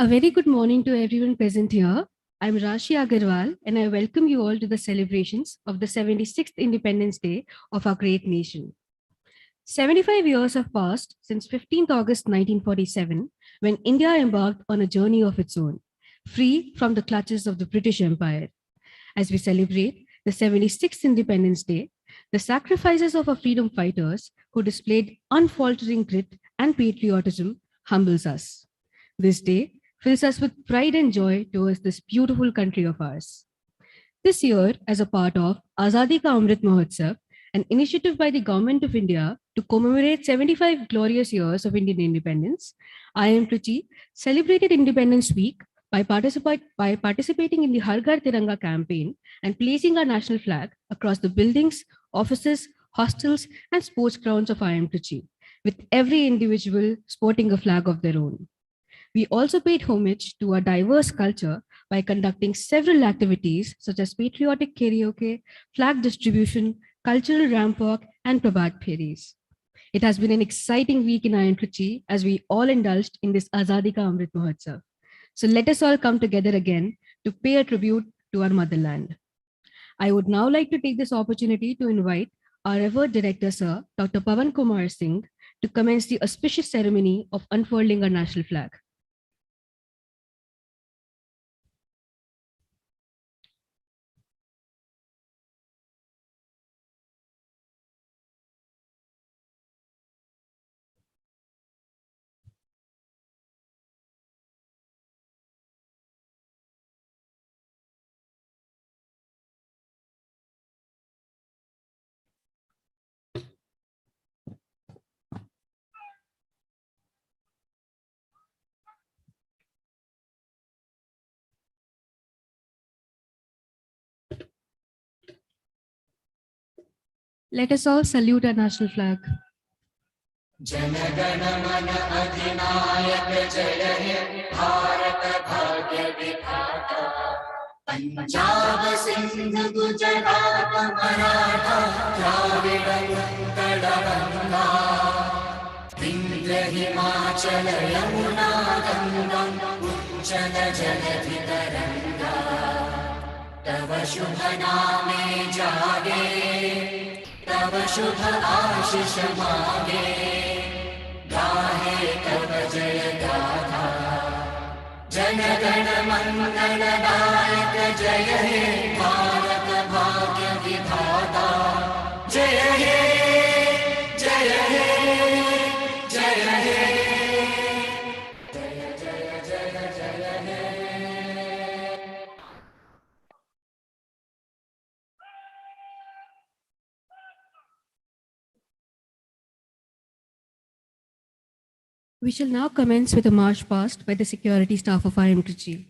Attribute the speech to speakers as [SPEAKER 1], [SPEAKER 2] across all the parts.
[SPEAKER 1] A very good morning to everyone present here. I'm Rashi Agarwal and I welcome you all to the celebrations of the 76th Independence Day of our great nation. 75 years have passed since 15th August 1947 when India embarked on a journey of its own, free from the clutches of the British Empire. As we celebrate the 76th Independence Day, the sacrifices of our freedom fighters who displayed unfaltering grit and patriotism humbles us. This day fills us with pride and joy towards this beautiful country of ours. This year, as a part of Azadi Ka Amrit Mahotsav, an initiative by the Government of India to commemorate 75 glorious years of Indian independence, IIM Trichy celebrated Independence Week by participating in the Har Ghar Tiranga campaign and placing our national flag across the buildings, offices, hostels, and sports grounds of IIM Trichy, with every individual sporting a flag of their own. We also paid homage to our diverse culture by conducting several activities such as patriotic karaoke, flag distribution, cultural ramp walk, and Prabhat Pheris. It has been an exciting week in IIM Trichy as we all indulged in this Azadi Ka Amrit Mahotsav. So let us all come together again to pay a tribute to our motherland. I would now like to take this opportunity to invite our revered director, Sir Dr. Pawan Kumar Singh, to commence the auspicious ceremony of unfurling our national flag. Let us all salute our national flag.
[SPEAKER 2] जनगण मन अधिनायक जय हे भारत भाग्य विधाता पंजाब सिंध गुजरात मराठा द्राविड उत्कल गंगा विंध्य हिमाचल यमुना गंगा उच्चल जलधि तरंगा तव शुभ नामे जागे तव शुभ आशीष मागे गाहे तव जय गाथा जनगण मंगलदायक जय हे भारत भाग्य विधाता जय हे जय हे जय हे जय जय जय जय हे
[SPEAKER 1] We shall now commence with a march past by the security staff of IIM Trichy.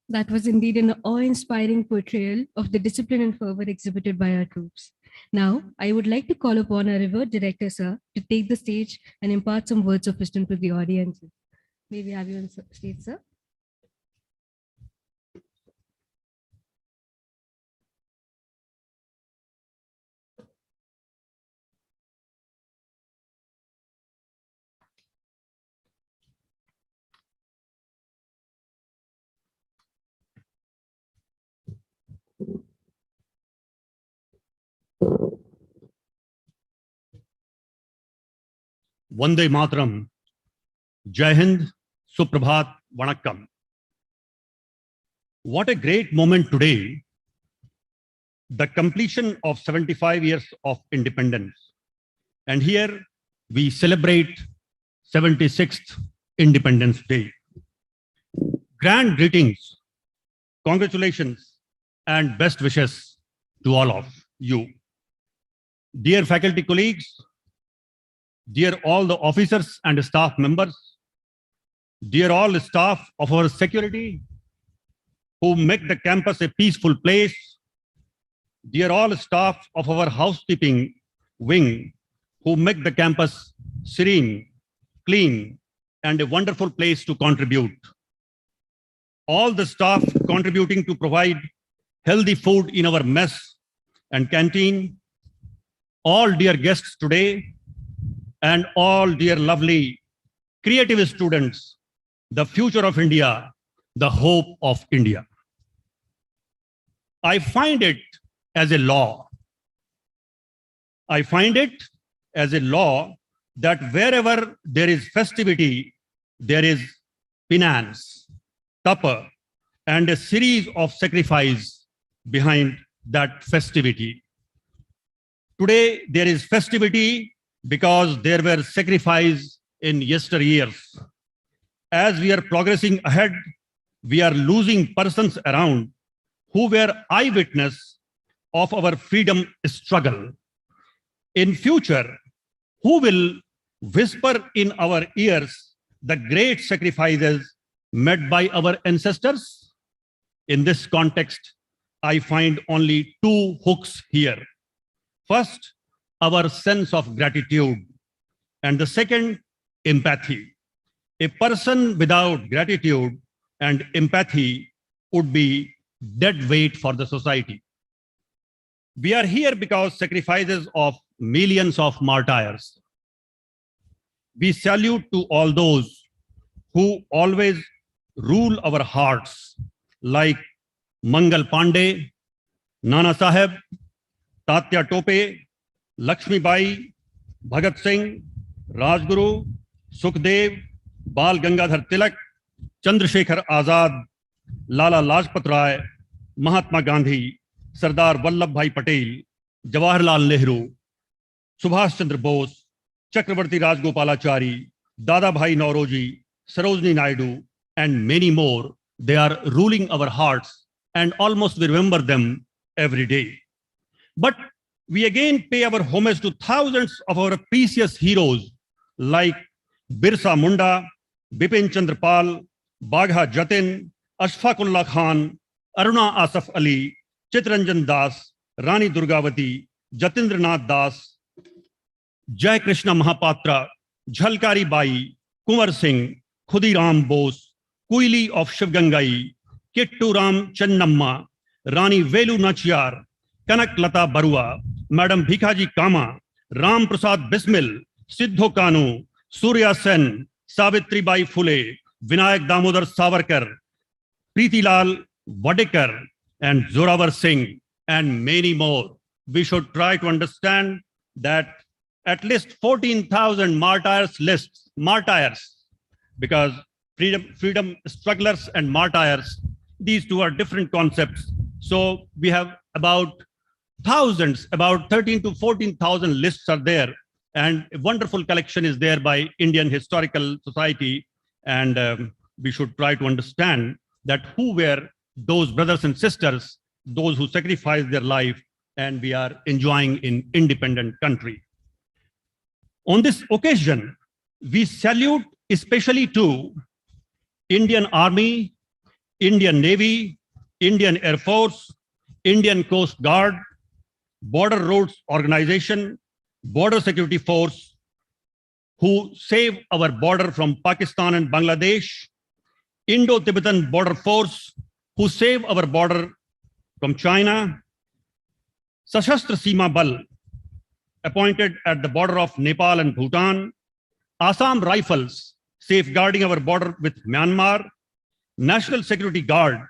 [SPEAKER 1] That was indeed an awe-inspiring portrayal of the discipline and fervor exhibited by our troops. Now, I would like to call upon our revered director, sir, to take the stage and impart some words of wisdom to the audience. May we have you on stage, sir?
[SPEAKER 3] Vande Mataram, Jai Hind, Suprabhat, Vanakkam. What a great moment today, the completion of 75 years of independence. And here we celebrate 76th Independence Day. Grand greetings, congratulations, and best wishes to all of you. Dear faculty colleagues, dear all the officers and staff members, dear all staff of our security who make the campus a peaceful place, dear all staff of our housekeeping wing who make the campus serene, clean, and a wonderful place to contribute. All the staff contributing to provide healthy food in our mess and canteen, all dear guests today, and all dear lovely creative students, the future of India, the hope of India. I find it as a law. I find it as a law that wherever there is festivity, there is penance, tapa, and a series of sacrifice behind that festivity. Today, there is festivity because there were sacrifices in yesteryears. As we are progressing ahead, we are losing persons around who were eyewitness of our freedom struggle. In future, who will whisper in our ears the great sacrifices made by our ancestors? In this context, I find only two hooks here. First, our sense of gratitude, and the second, empathy. A person without gratitude and empathy would be dead weight for the society. We are here because sacrifices of millions of martyrs. We salute to all those who always rule our hearts, like Mangal Pandey, Nana Sahib, Tatya Tope, Lakshmi Bai, Bhagat Singh, Rajguru, Sukhdev, Bal Gangadhar Tilak, Chandrasekhar Azad, Lala Lajpat Rai, Mahatma Gandhi, Sardar Vallabhbhai Patel, Jawaharlal Nehru, Subhash Chandra Bose, Chakravarti Rajgopalachari, Dada Bhai Nauroji, Sarojini Naidu, and many more. They are ruling our hearts, and almost we remember them every day. But we again pay our homage to thousands of our precious heroes like Birsa Munda, Bipin Chandra Pal, Bagha Jatin, Ashfaqullah Khan, Aruna Asaf Ali, Chitranjan Das, Rani Durgavati, Jatindranath Das, Jai Krishna Mahapatra, Jhalkari Bai, Kumar Singh, Khudiram Bose, Kuili of Shivgangai, Kitturam Chennamma, Rani Velu Nachiyar, Kanak Lata Barua, Madam Bhikaji Kama, Ram Prasad Bismil, Siddho Kanu, Surya Sen, Savitri Bai Phule, Vinayak Damodar Savarkar, Preeti Lal Wadekar, and Zorawar Singh, and many more. We should try to understand that at least 14,000 martyrs, because freedom strugglers and martyrs, these two are different concepts. So we have about thousands, about 13 to 14,000 lists are there, and a wonderful collection is there by Indian Historical Society, and we should try to understand that who were those brothers and sisters, those who sacrificed their life, and we are enjoying in independent country. On this occasion, we salute especially to Indian Army, Indian Navy, Indian Air Force, Indian Coast Guard, Border Roads Organization, Border Security Force, who save our border from Pakistan and Bangladesh, Indo-Tibetan Border Force, who save our border from China, Sashastra Seema Bal, appointed at the border of Nepal and Bhutan, Assam Rifles, safeguarding our border with Myanmar, National Security Guard,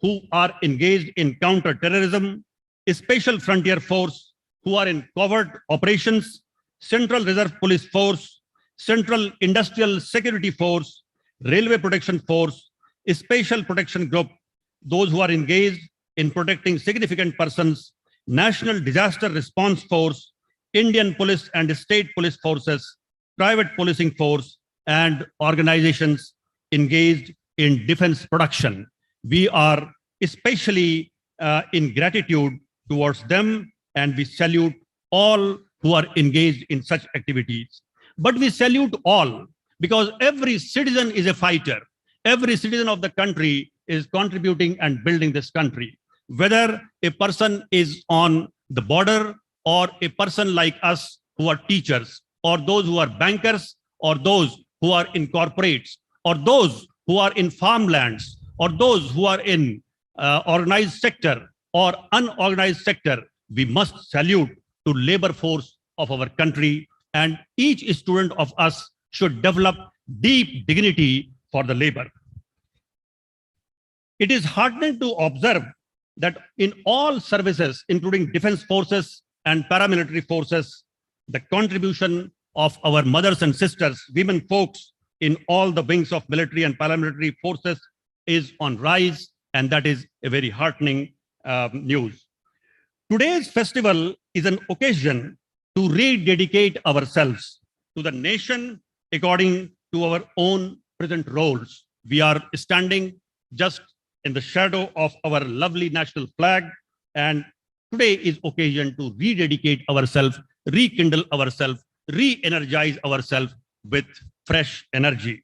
[SPEAKER 3] who are engaged in counter-terrorism, Special Frontier Force, who are in covert operations, Central Reserve Police Force, Central Industrial Security Force, Railway Protection Force, Special Protection Group, those who are engaged in protecting significant persons, National Disaster Response Force, Indian Police and State Police Forces, private policing force, and organizations engaged in defense production. We are especially in gratitude towards them, and we salute all who are engaged in such activities. But we salute all because every citizen is a fighter. Every citizen of the country is contributing and building this country. Whether a person is on the border or a person like us who are teachers, or those who are bankers, or those who are in corporates, or those who are in farmlands, or those who are in organized sector or unorganized sector, we must salute to labor force of our country, and each student of us should develop deep dignity for the labor. It is heartening to observe that in all services, including defense forces and paramilitary forces, the contribution of our mothers and sisters, women folks in all the wings of military and paramilitary forces is on rise, and that is a very heartening news. Today's festival is an occasion to rededicate ourselves to the nation according to our own present roles. We are standing just in the shadow of our lovely national flag, and today is occasion to rededicate ourselves, rekindle ourselves, re-energize ourselves with fresh energy.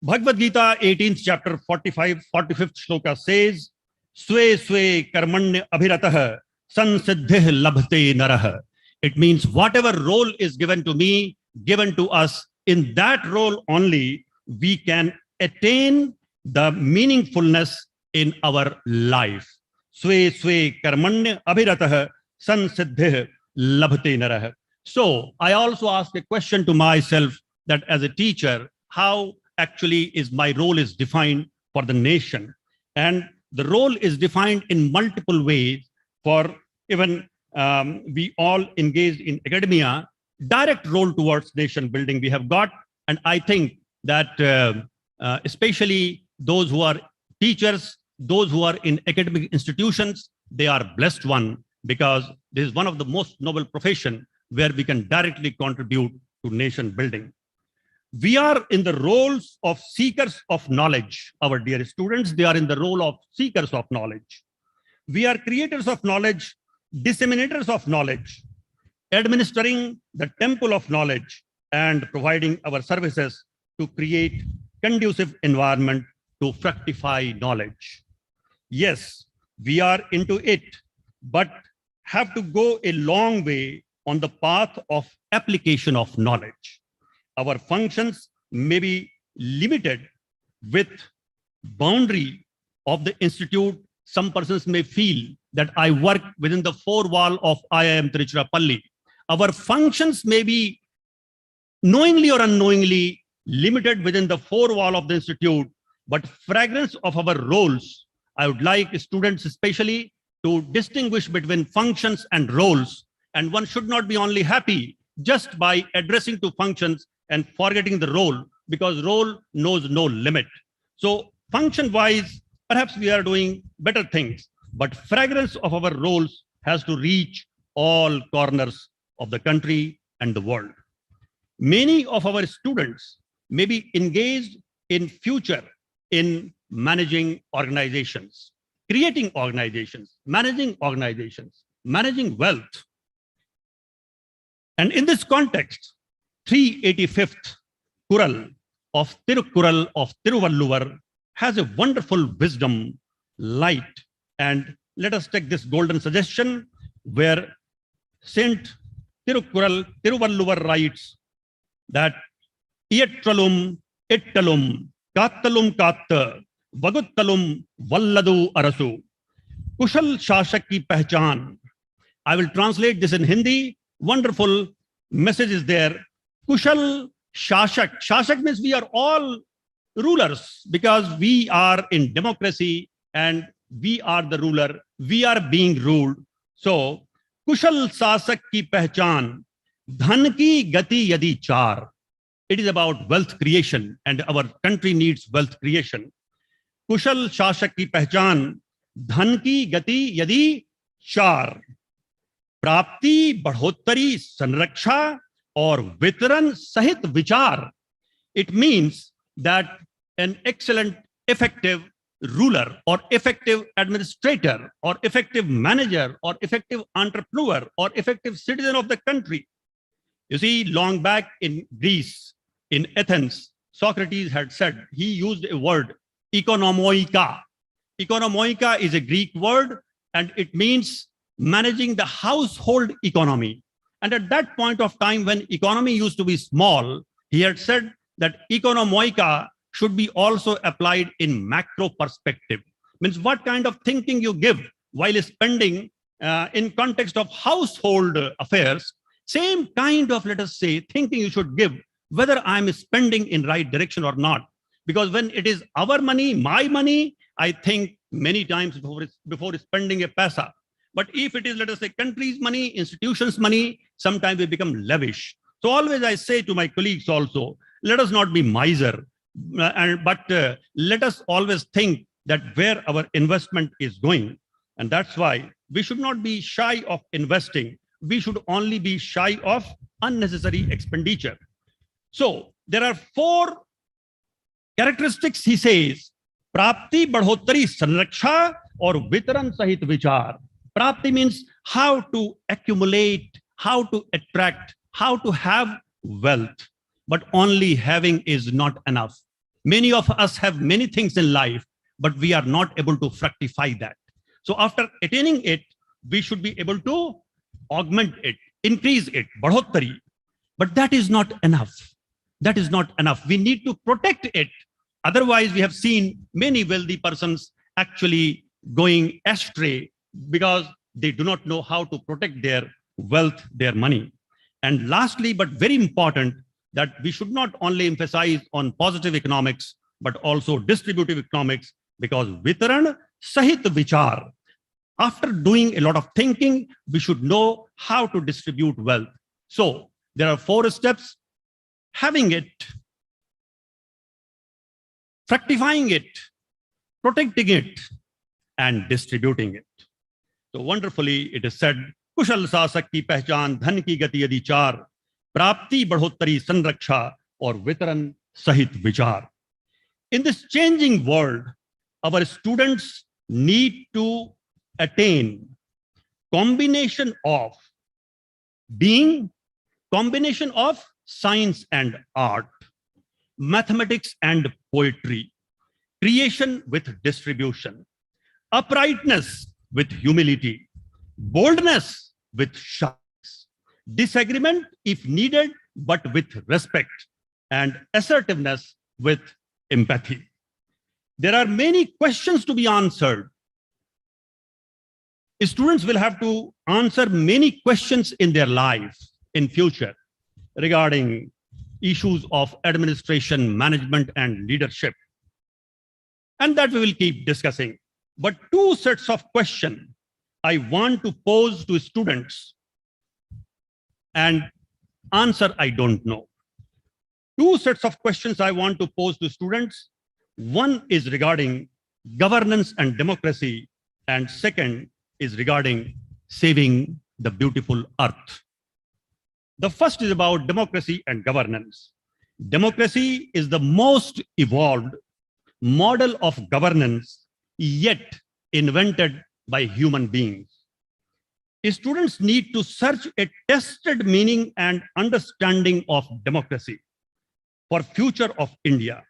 [SPEAKER 3] Bhagavad Gita 18th chapter 45th shloka says, Swe swe karmanya abhiratah sansiddhih labhte narah. It means whatever role is given to me, given to us, in that role only we can attain the meaningfulness in our life. Swe swe karmanya abhiratah sansiddhih labhte narah. So I also ask a question to myself that as a teacher, how actually is my role is defined for the nation? And the role is defined in multiple ways for even we all engaged in academia, direct role towards nation building we have got. And I think that especially those who are teachers, those who are in academic institutions, they are blessed one, because this is one of the most noble profession where we can directly contribute to nation building. We are in the roles of seekers of knowledge. Our dear students, they are in the role of seekers of knowledge. We are creators of knowledge, disseminators of knowledge, administering the temple of knowledge, and providing our services to create conducive environment to fructify knowledge. Yes, we are into it, but have to go a long way on the path of application of knowledge. Our functions may be limited with boundary of the institute. Some persons may feel that I work within the four wall of IIM Trichy. Our functions may be knowingly or unknowingly limited within the four wall of the institute, but fragrance of our roles, I would like students especially to distinguish between functions and roles. And one should not be only happy just by addressing to functions and forgetting the role, because role knows no limit. So function-wise, perhaps we are doing better things, but fragrance of our roles has to reach all corners of the country and the world. Many of our students may be engaged in future in managing organizations, creating organizations, managing wealth. And in this context, 385th Kural of Tirukkural of Tiruvalluvar has a wonderful wisdom, light. And let us take this golden suggestion where Saint Tirukkural Tiruvalluvar writes that Iettralum, Ittalum, Kattalum Katta, Vaguttalum Valladu Arasu, Kushal Shashak ki Pehchan. I will translate this in Hindi. Wonderful message is there. Kushal Shashak. Shashak means we are all rulers, because we are in democracy and we are the ruler. We are being ruled. So, Kushal Shasak ki Pehchan, Dhan ki Gati Yadi Char. It is about wealth creation, and our country needs wealth creation. कुशल शासक की पहचान धन की गति यदि चार, प्राप्ति बढ़ोतरी संरक्षा और वितरण सहित विचार. It means that an excellent, effective ruler or effective administrator or effective manager or effective entrepreneur or effective citizen of the country. You see, long back in Greece, in Athens, Socrates had said, he used a word, economoika. Economoika is a Greek word, and it means managing the household economy. And at that point of time, when economy used to be small, he had said that economoika should be also applied in macro perspective. Means what kind of thinking you give while spending in context of household affairs, same kind of, let us say, thinking you should give whether I'm spending in right direction or not. Because when it is our money, my money, I think many times before spending a paisa. But if it is, let us say, country's money, institutions' money, sometimes we become lavish. So always I say to my colleagues also, let us not be miser, but let us always think that where our investment is going. And that's why we should not be shy of investing. We should only be shy of unnecessary expenditure. So there are 4 characteristics, he says, prapti, badhottari, sanraksha, or vitaran sahit vichar. Prapti means how to accumulate, how to attract, how to have wealth. But only having is not enough. Many of us have many things in life, but we are not able to fructify that. So after attaining it, we should be able to augment it, increase it, badhottari. But that is not enough. That is not enough. We need to protect it. Otherwise, we have seen many wealthy persons actually going astray because they do not know how to protect their wealth, their money. And lastly, but very important, that we should not only emphasize on positive economics, but also distributive economics, because vitaran sahit vichar. After doing a lot of thinking, we should know how to distribute wealth. So there are 4 steps: having it, fructifying it, protecting it, and distributing it. So wonderfully, it is said, कुशल शासक की पहचान धन की गति यदि चार, प्राप्ति बढ़ोतरी संरक्षा और वितरण सहित विचार. In this changing world, our students need to attain combination of being, combination of science and art, mathematics and poetry, creation with distribution, uprightness with humility, boldness with sharpness, disagreement if needed, but with respect, and assertiveness with empathy. There are many questions to be answered. Students will have to answer many questions in their life in future regarding issues of administration, management, and leadership. And that we will keep discussing. But 2 sets of questions I want to pose to students, and answer I don't know. 2 sets of questions I want to pose to students. One is regarding governance and democracy, and second is regarding saving the beautiful earth. The first is about democracy and governance. Democracy is the most evolved model of governance yet invented by human beings. Students need to search a tested meaning and understanding of democracy for future of India.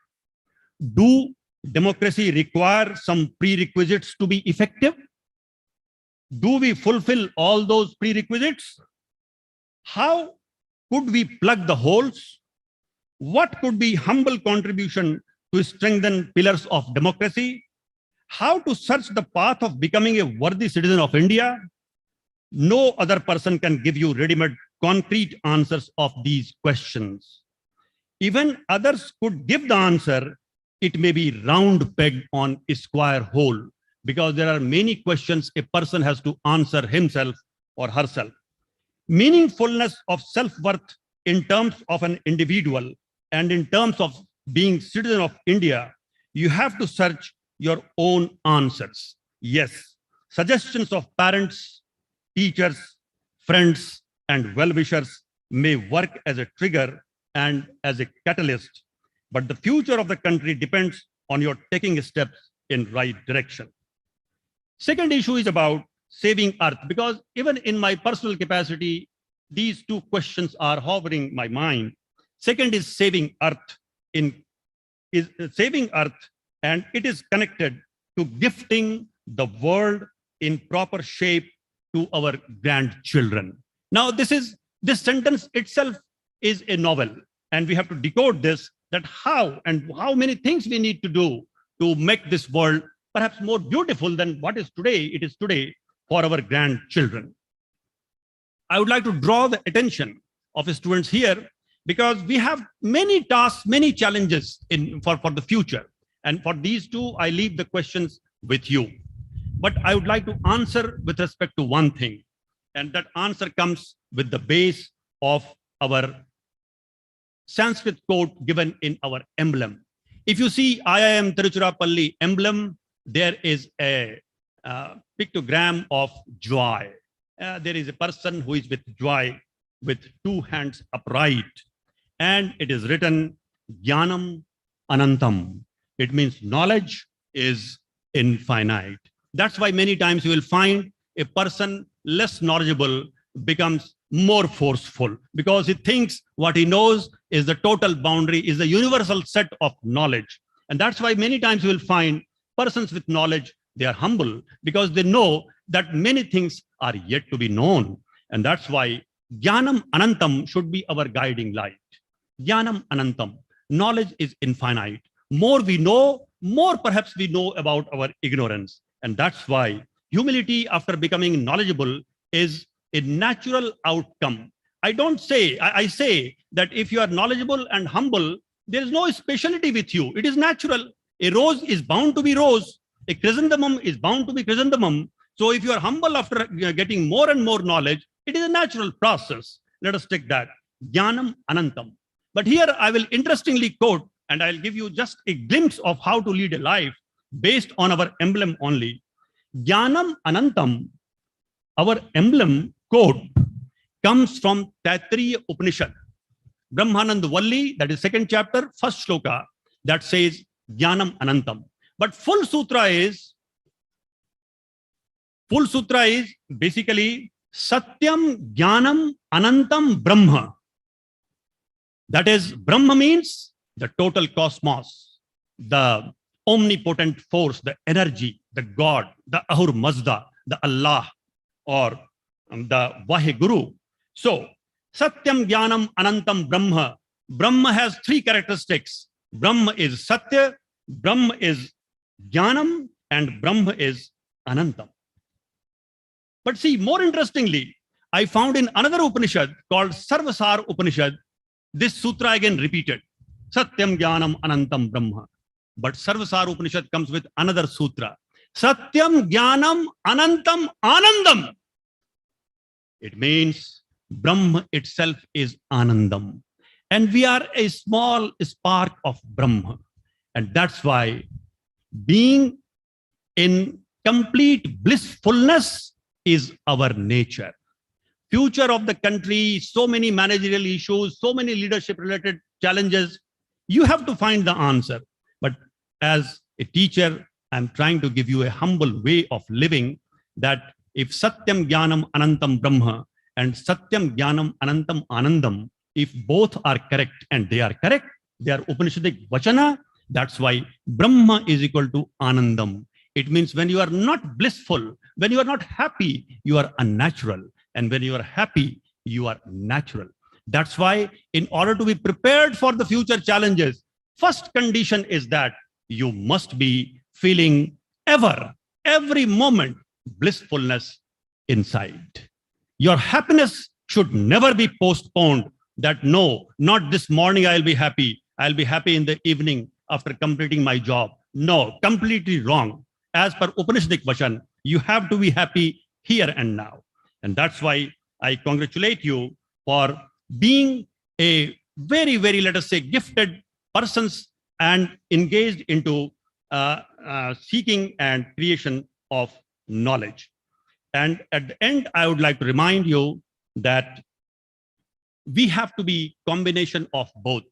[SPEAKER 3] Do democracy require some prerequisites to be effective? Do we fulfill all those prerequisites? How could we plug the holes? What could be humble contribution to strengthen pillars of democracy? How to search the path of becoming a worthy citizen of India? No other person can give you ready-made concrete answers of these questions. Even others could give the answer. It may be round peg on a square hole, because there are many questions a person has to answer himself or herself. Meaningfulness of self-worth in terms of an individual and in terms of being citizen of India, you have to search your own answers. Yes, suggestions of parents, teachers, friends, and well-wishers may work as a trigger and as a catalyst, but the future of the country depends on your taking steps in right direction. Second issue is about saving Earth, because even in my personal capacity, these two questions are hovering my mind. Second is saving Earth saving Earth, and it is connected to gifting the world in proper shape to our grandchildren. Now, this sentence itself is a novel, and we have to decode this, that how many things we need to do to make this world perhaps more beautiful than what it is today for our grandchildren. I would like to draw the attention of the students here, because we have many tasks, many challenges for the future. And for these two, I leave the questions with you. But I would like to answer with respect to one thing. And that answer comes with the base of our Sanskrit quote given in our emblem. If you see IIM Trichy emblem, there is a pictogram of joy. There is a person who is with joy with two hands upright. And it is written, Jnanam Anantam. It means knowledge is infinite. That's why many times you will find a person less knowledgeable becomes more forceful, because he thinks what he knows is the total boundary, is the universal set of knowledge. And that's why many times you will find persons with knowledge, they are humble, because they know that many things are yet to be known. And that's why Jnanam Anantam should be our guiding light. Jnanam Anantam. Knowledge is infinite. More we know, more perhaps we know about our ignorance. And that's why humility after becoming knowledgeable is a natural outcome. I say that if you are knowledgeable and humble, there is no speciality with you. It is natural. A rose is bound to be rose. A chrysanthemum is bound to be chrysanthemum. So if you are humble after getting more and more knowledge, it is a natural process. Let us take that. Jnanam Anantam. But here I will interestingly quote, and I'll give you just a glimpse of how to lead a life based on our emblem only. Jnanam Anantam, our emblem quote, comes from Taittiriya Upanishad. Brahmanand Valli, that is second chapter, first shloka, that says Jnanam Anantam. But full sutra is basically Satyam Jnanam Anantam Brahma. That is, Brahma means the total cosmos, the omnipotent force, the energy, the God, the Ahur Mazda, the Allah, or the Vaheguru. So, Satyam Jnanam Anantam Brahma. Brahma has three characteristics. Brahma is Satya, Brahma is Jnanam, and Brahma is Anantam. But see, more interestingly, I found in another Upanishad called Sarvasar Upanishad, this sutra again repeated, Satyam Jnanam Anantam Brahma. But Sarvasar Upanishad comes with another sutra, Satyam Jnanam Anantam Anandam. It means Brahma itself is Anandam. And we are a small spark of Brahma. And that's why being in complete blissfulness is our nature. Future of the country, so many managerial issues, so many leadership related challenges, you have to find the answer. But as a teacher, I'm trying to give you a humble way of living, that if Satyam Jnanam Anantam Brahma and Satyam Jnanam Anantam Anandam, if both are correct, and they are correct, they are Upanishadic Vachana, that's why Brahma is equal to Anandam. It means when you are not blissful, when you are not happy, you are unnatural. And when you are happy, you are natural. That's why in order to be prepared for the future challenges, first condition is that you must be feeling every moment, blissfulness inside. Your happiness should never be postponed, that no, not this morning I'll be happy. I'll be happy in the evening after completing my job. No, completely wrong. As per Upanishadic Vachan, you have to be happy here and now. And that's why I congratulate you for being a very, let us say, gifted persons and engaged into seeking and creation of knowledge. And at the end, I would like to remind you that we have to be combination of both.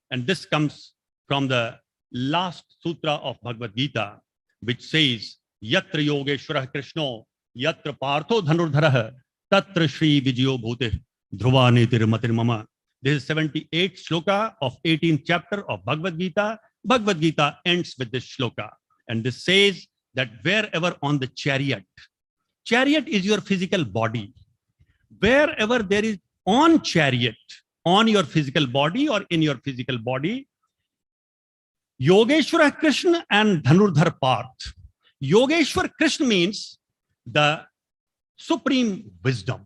[SPEAKER 3] And this comes from the last sutra of Bhagavad Gita, which says, Yatra Yogeshwara Krishno, Yatra Partho Dhanurdharah, Tatra Shri Vijayo Bhute, Dhruva Nitir Matir Mama. This is 78th shloka of 18th chapter of Bhagavad Gita. Bhagavad Gita ends with this shloka. And this says that wherever on the chariot is your physical body. Wherever there is on chariot, on your physical body or in your physical body, Yogeshwara Krishna and Dhanurdhar Parth. Yogeshwar Krishna means the supreme wisdom.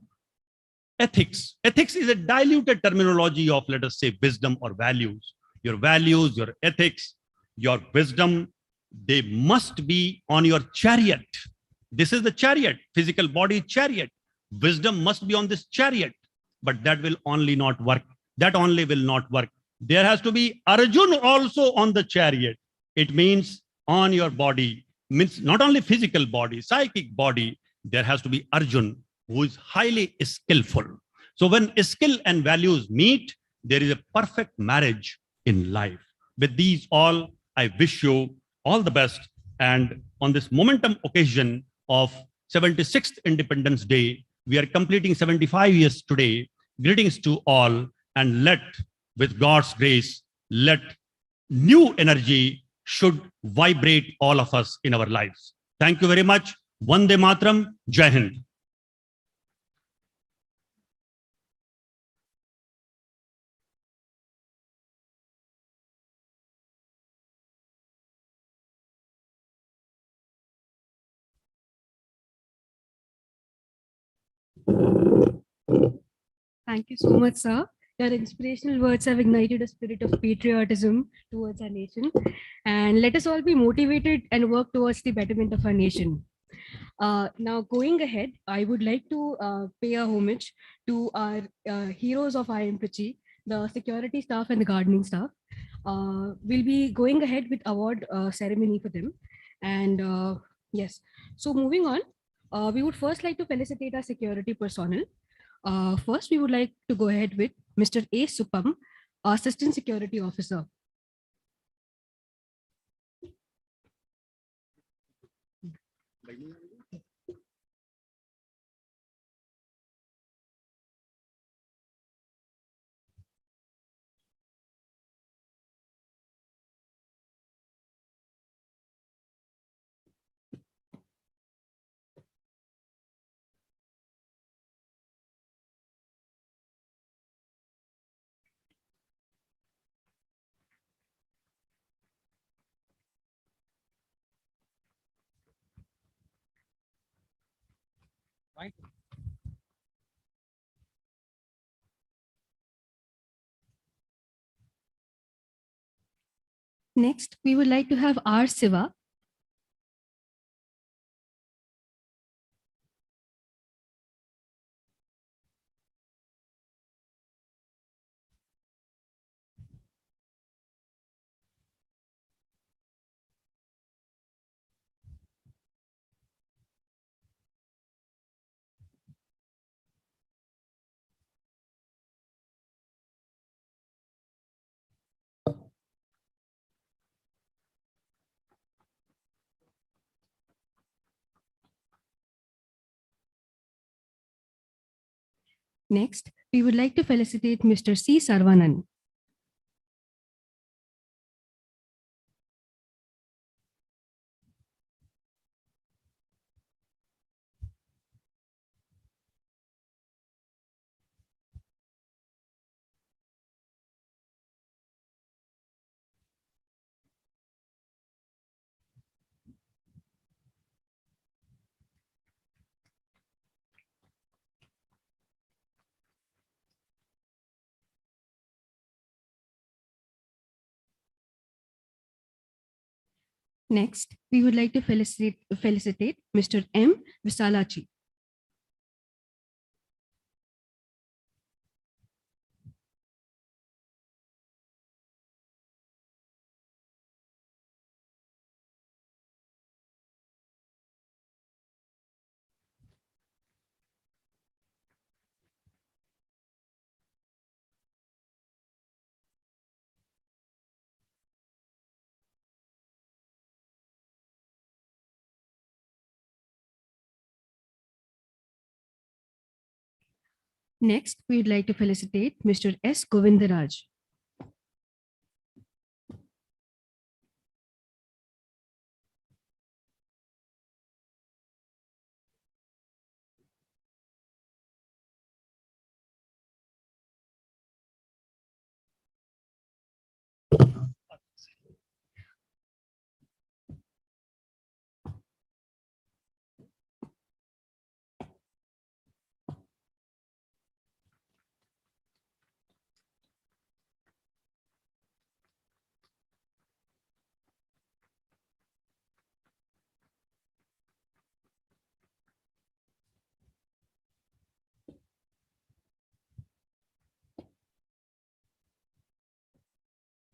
[SPEAKER 3] Ethics. Ethics is a diluted terminology of, let us say, wisdom or values. Your values, your ethics, your wisdom, they must be on your chariot. This is the chariot, physical body chariot. Wisdom must be on this chariot, but that will only not work. That only will not work. There has to be Arjun also on the chariot. It means on your body, means not only physical body, psychic body, there has to be Arjun who is highly skillful. So when skill and values meet, there is a perfect marriage in life. With these all, I wish you all the best. And on this momentum occasion of 76th Independence Day, we are completing 75 years today. Greetings to all, and let, with God's grace, let new energy should vibrate all of us in our lives. Thank you very much. Vande Matram. Jai Hind.
[SPEAKER 1] Thank you so much, sir. Your inspirational words have ignited a spirit of patriotism towards our nation. And let us all be motivated and work towards the betterment of our nation. Now, going ahead, I would like to pay a homage to our heroes of IIM Trichy, the security staff and the gardening staff. We'll be going ahead with award ceremony for them. And yes, so moving on, we would first like to felicitate our security personnel. First, we would like to go ahead with Mr. A. Supam, Assistant Security Officer.
[SPEAKER 4] Right.
[SPEAKER 1] Next, we would like to have R. Siva. Next, we would like to felicitate Mr. C. Sarvanan. Next, we would like to felicitate Mr. M. Visalachi. Next, we'd like to felicitate Mr. S. Govindaraj.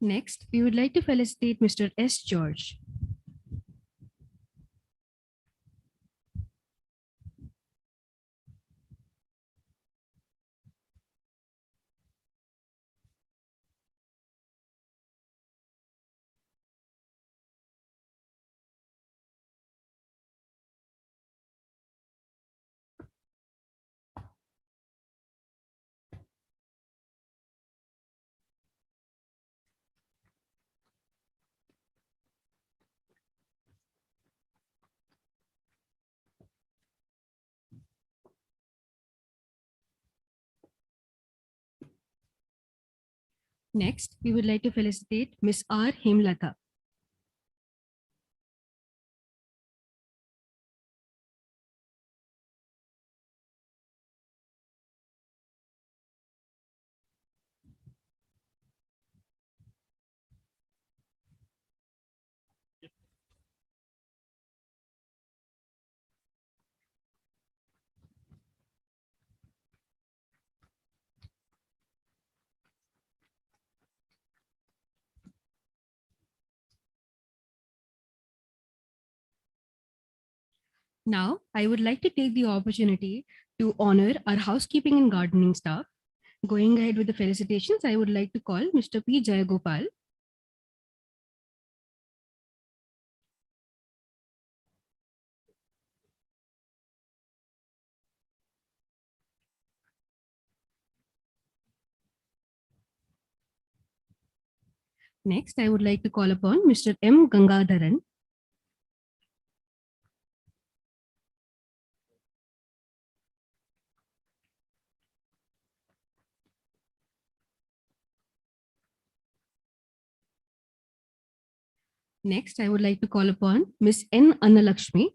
[SPEAKER 1] Next, we would like to felicitate Mr. S. George. Next, we would like to felicitate Ms. R. Hemlata. Now, I would like to take the opportunity to honor our housekeeping and gardening staff. Going ahead with the felicitations, I would like to call Mr. P. Jayagopal. Next, I would like to call upon Mr. M. Gangadharan. Next, I would like to call upon Ms. N. Annalakshmi.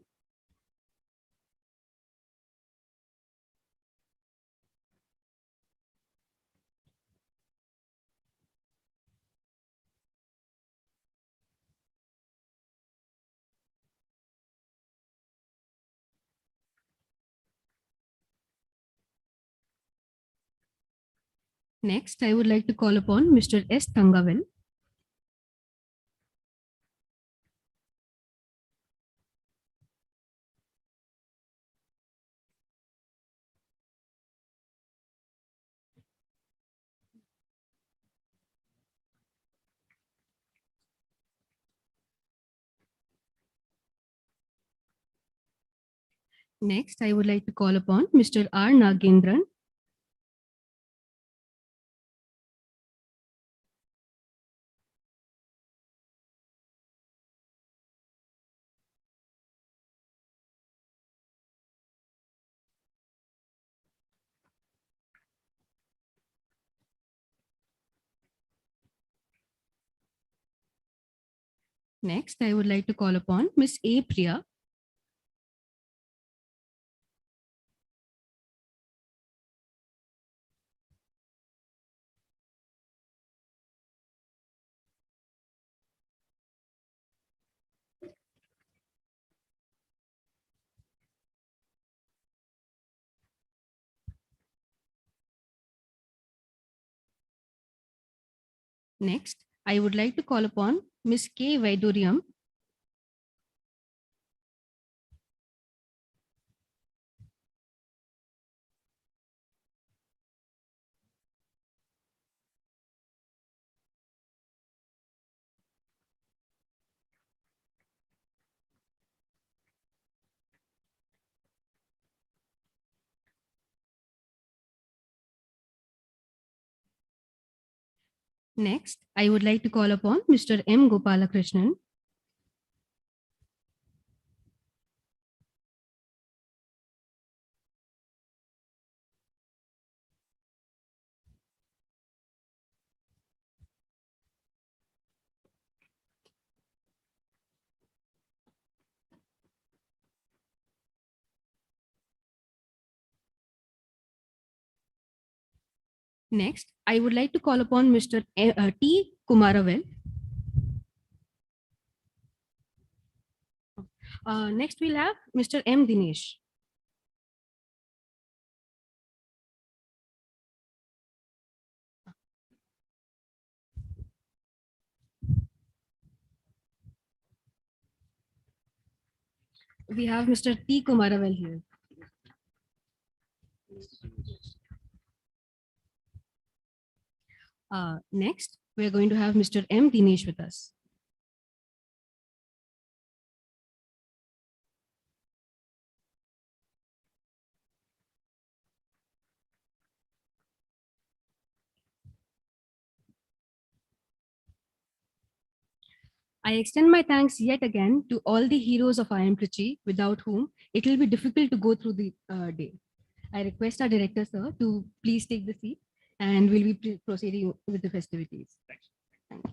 [SPEAKER 1] Next, I would like to call upon Mr. S. Tangavel. Next, I would like to call upon Mr. R. Nagendran. Next, I would like to call upon Ms. A. Priya. Next, I would like to call upon Ms. K. Vaiduriam. Next, I would like to call upon Mr. M. Gopalakrishnan. Next, I would like to call upon Mr. T. Kumaravel. Next, we'll have Mr. M. Dinesh. We have Mr. T. Kumaravel here. Next, we're going to have Mr. M. Dinesh with us. I extend my thanks yet again to all the heroes of IIM Trichy, without whom it will be difficult to go through the day. I request our director, sir, to please take the seat, and we'll be proceeding with the festivities. Thank you.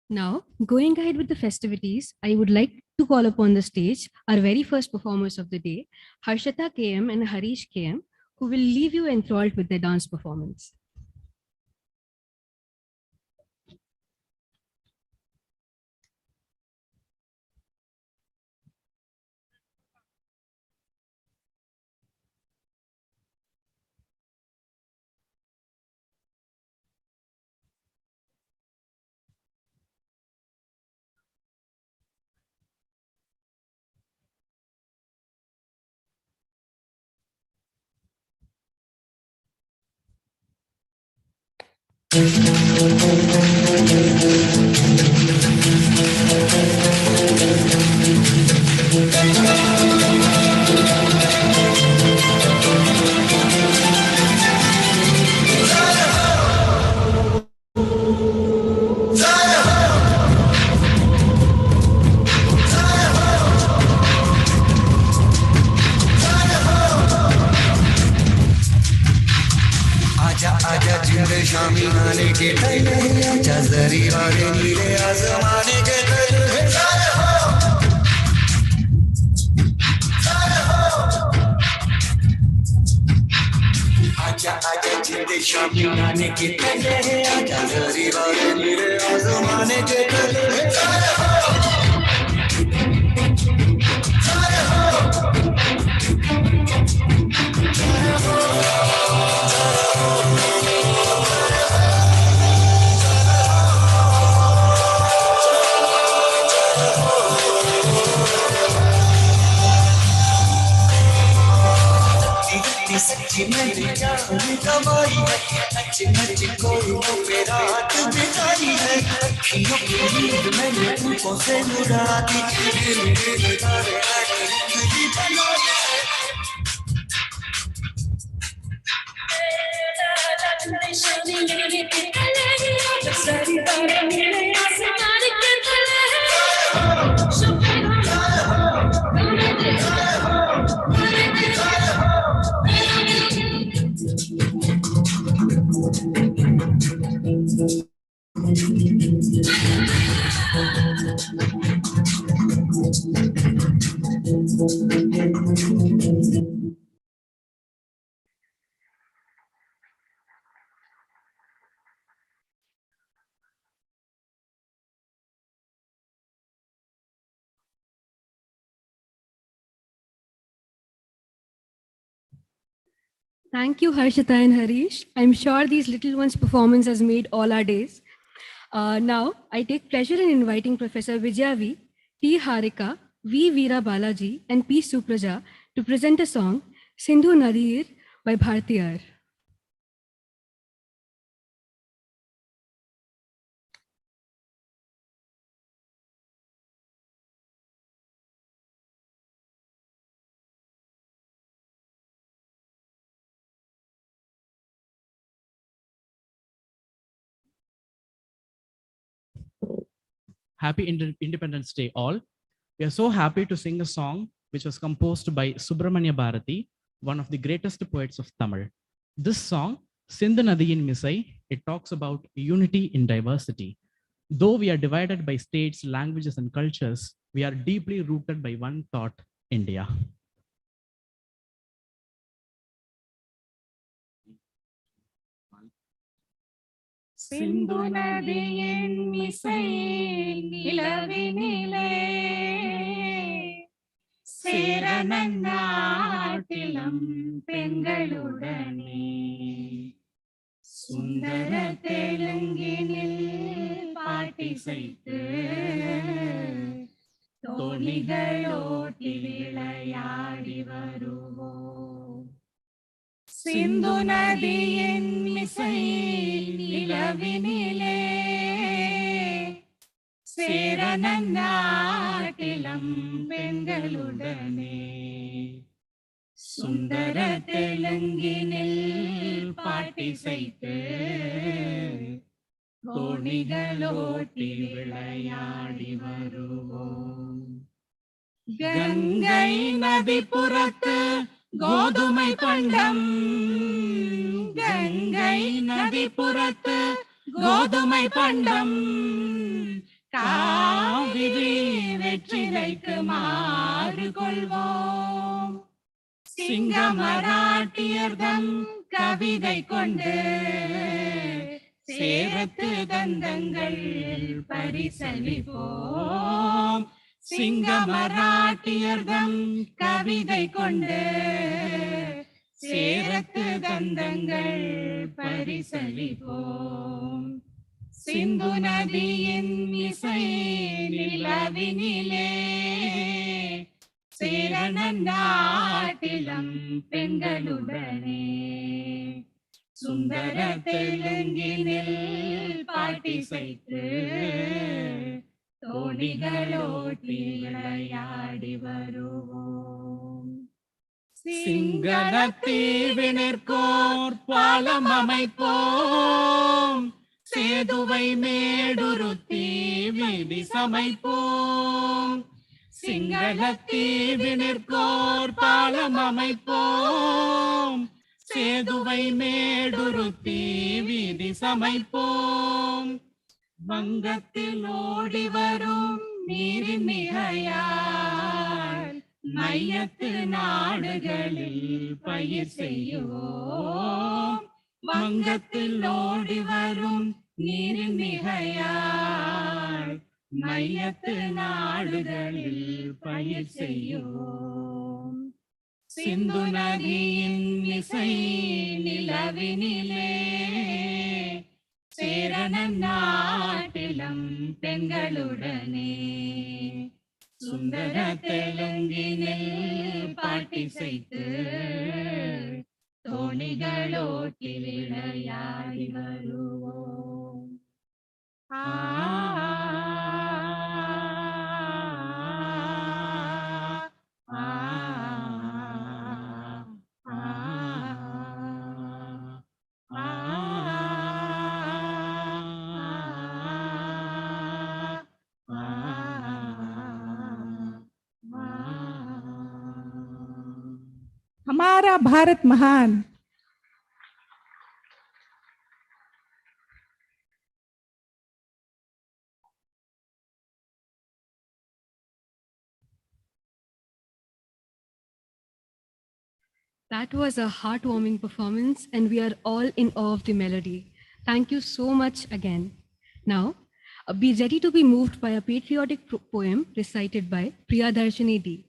[SPEAKER 1] Now, going ahead with the festivities, I would like to call upon the stage our very first performers of the day, Harshita KM and Harish KM, who will leave you enthralled with their dance performance.
[SPEAKER 2] आजा आजा जिंद शामी आने के तले आजा जरी वाले नीले आसमाने के तले आजा आजा जिंद शामी आने के तले आजा जरी वाले नीले आसमाने के तले सच्ची मेरी जान कमाई है अच्छी अच्छी कोई मेरा हाथ बिताई है अखियों की नींद मैंने तुमको से मुड़ा दी मेरे तारे दिली बनाई है
[SPEAKER 1] Thank you, Harshita and Harish. I'm sure these little ones' performance has made all our days. Now, I take pleasure in inviting Professor Vijaya V, T. Harika, V. Veera Balaji and P. Supraja to present a song, Sindhu Nadir by Bhartiyar.
[SPEAKER 5] Happy Independence Day, all. We are so happy to sing a song which was composed by Subramanya Bharati, one of the greatest poets of Tamil. This song, Sindhu Nadiyin Misai, it talks about unity in diversity. Though we are divided by states, languages, and cultures, we are deeply rooted by one thought, India.
[SPEAKER 6] சிந்து நதியின் மிசை நிலவினிலே சேரனன் நாட்டிலம் பெண்களுடனே சுந்தர தெலுங்கினில் பாட்டிசைத்து தோணிகளோட்டி விளையாடி வருவோம் சிந்து நதியின் மிசை நிலவினிலே சேரனன் நாட்டிலம் பெண்களுடனே சுந்தர தெலுங்கினில் பாட்டிசைத்து தோணிகளோட்டி விளையாடி வருவோம் கங்கை நதி புறத்து கோதுமை பண்டம் கங்கை நதி புறத்து கோதுமை பண்டம் காவிரி வெற்றிலைக்கு மாறு கொள்வோம் சிங்க மராட்டியர்தம் கவிதை கொண்டு சேரத்து தந்தங்கள் பரிசளிப்போம் சிங்க மராட்டியர்தம் கவிதை கொண்டு சேரத்து தந்தங்கள் பரிசளிப்போம் சிந்து நதியின் இசை நிலவினிலே சேரனன் நாட்டிலம் பெண்களுடனே சுந்தர தெலுங்கினில் பாட்டிசைத்து தோணிகளோட்டி விளையாடி வருவோம் சிங்களத்தீவினிற்கோர் பாலம் அமைப்போம் சேதுவை மேடுருத்தி வீதி சமைப்போம் சிங்களத்தீவினிற்கோர் பாலம் அமைப்போம் சேதுவை மேடுருத்தி வீதி சமைப்போம் வங்கத்தில் ஓடி வரும் நீரின் மிகையால் மையத்து நாடுகளில் பயிர் செய்வோம் வங்கத்தில் ஓடி வரும் நீரின் மிகையால் மையத்து நாடுகளில் பயிர் செய்வோம் சிந்து நதியின் இசை நிலவினிலே சேரனன் நாட்டிலம் பெண்களுடனே சுந்தர தெலுங்கினில் பாட்டிசைத்து தோணிகளோட்டி விளையாடி வருவோம்
[SPEAKER 7] हमारा भारत महान।
[SPEAKER 1] That was a heartwarming performance, and we are all in awe of the melody. Thank you so much again. Now, be ready to be moved by a patriotic poem recited by Priyadarshini D.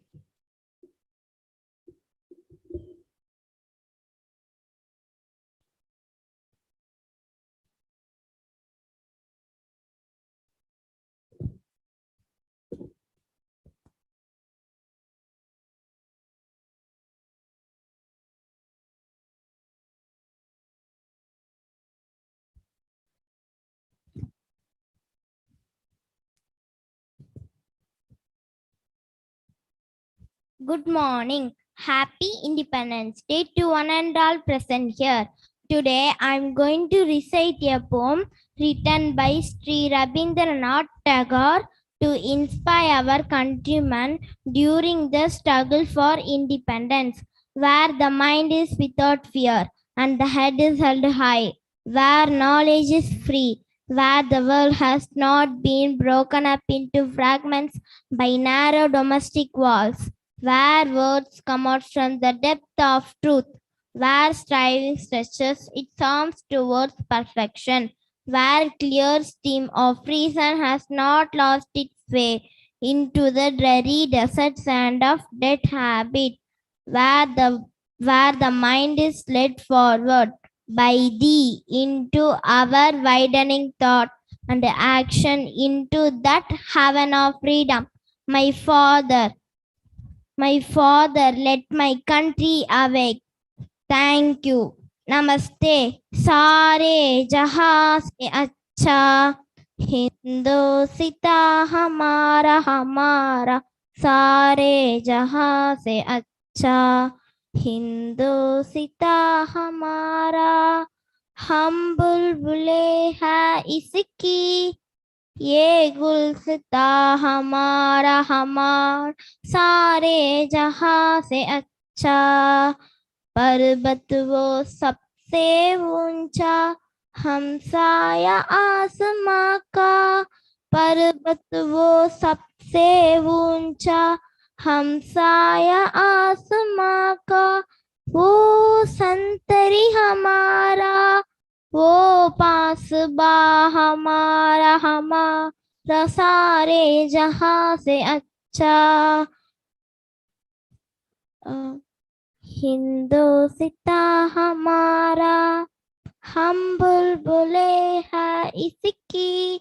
[SPEAKER 7] Good morning. Happy Independence Day to one and all present here. Today I am going to recite a poem written by Sri Rabindranath Tagore to inspire our countrymen during the struggle for independence, where the mind is without fear and the head is held high, where knowledge is free, where the world has not been broken up into fragments by narrow domestic walls, where words come out from the depth of truth, where striving stretches its arms towards perfection, where clear stream of reason has not lost its way into the dreary desert sand of dead habit, where the mind is led forward by thee into our widening thought and action into that heaven of freedom. My Father, let my country awake. Thank you. Namaste. सारे जहां से अच्छा हिंदोसिता हमारा हमारा सारे जहां से अच्छा हिंदोसिता हमारा हम बुलबुले हैं इसकी ये गुलसिता हमारा हमार सारे जहां से अच्छा पर्वत वो सबसे ऊंचा हमसाया आसमां का पर्वत वो सबसे ऊंचा हमसाया आसमां का वो संतरी हमारा वो पासबा हमारा हमारा सारे जहां से अच्छा हिंदोसिता हमारा हम बुलबुले हैं इसकी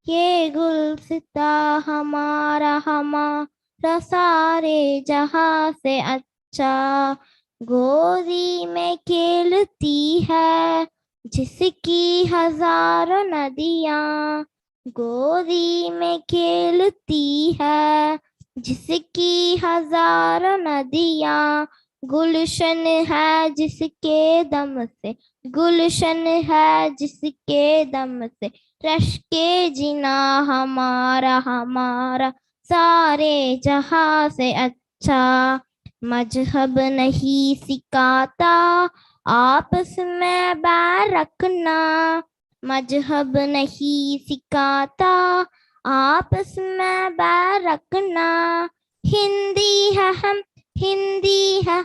[SPEAKER 7] ये गुलसिता हमारा हमारा सारे जहां से अच्छा गोदी में खेलती है जिसकी हजारों नदियां गोदी में खेलती है जिसकी हजारों नदियां गुलशन है जिसके दम से गुलशन है जिसके दम से रश के जिना हमारा हमारा सारे जहां से अच्छा मजहब नहीं सिखाता आपस में बैर रखना मजहब नहीं सिखाता आपस में बैर रखना हिंदी है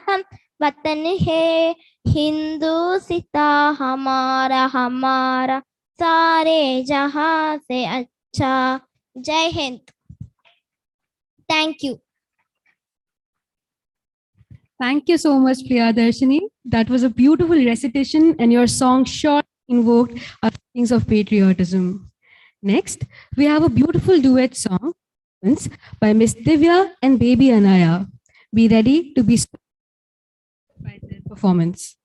[SPEAKER 7] हम वतन है हिंदोसिता हमारा हमारा सारे जहां से अच्छा जय Hind thank you
[SPEAKER 1] Thank you so much, Priyadarshini. That was a beautiful recitation, and your song sure invoked our feelings of patriotism. Next, we have a beautiful duet song by Miss Divya and Baby Anaya. Be ready to be by their performance.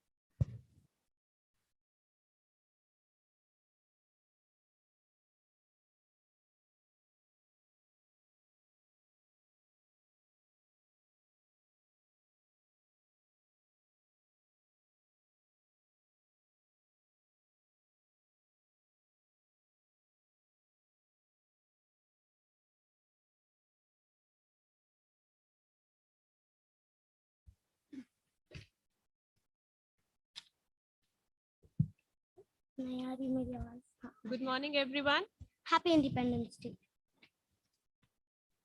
[SPEAKER 8] Good morning everyone.
[SPEAKER 7] Happy independence day.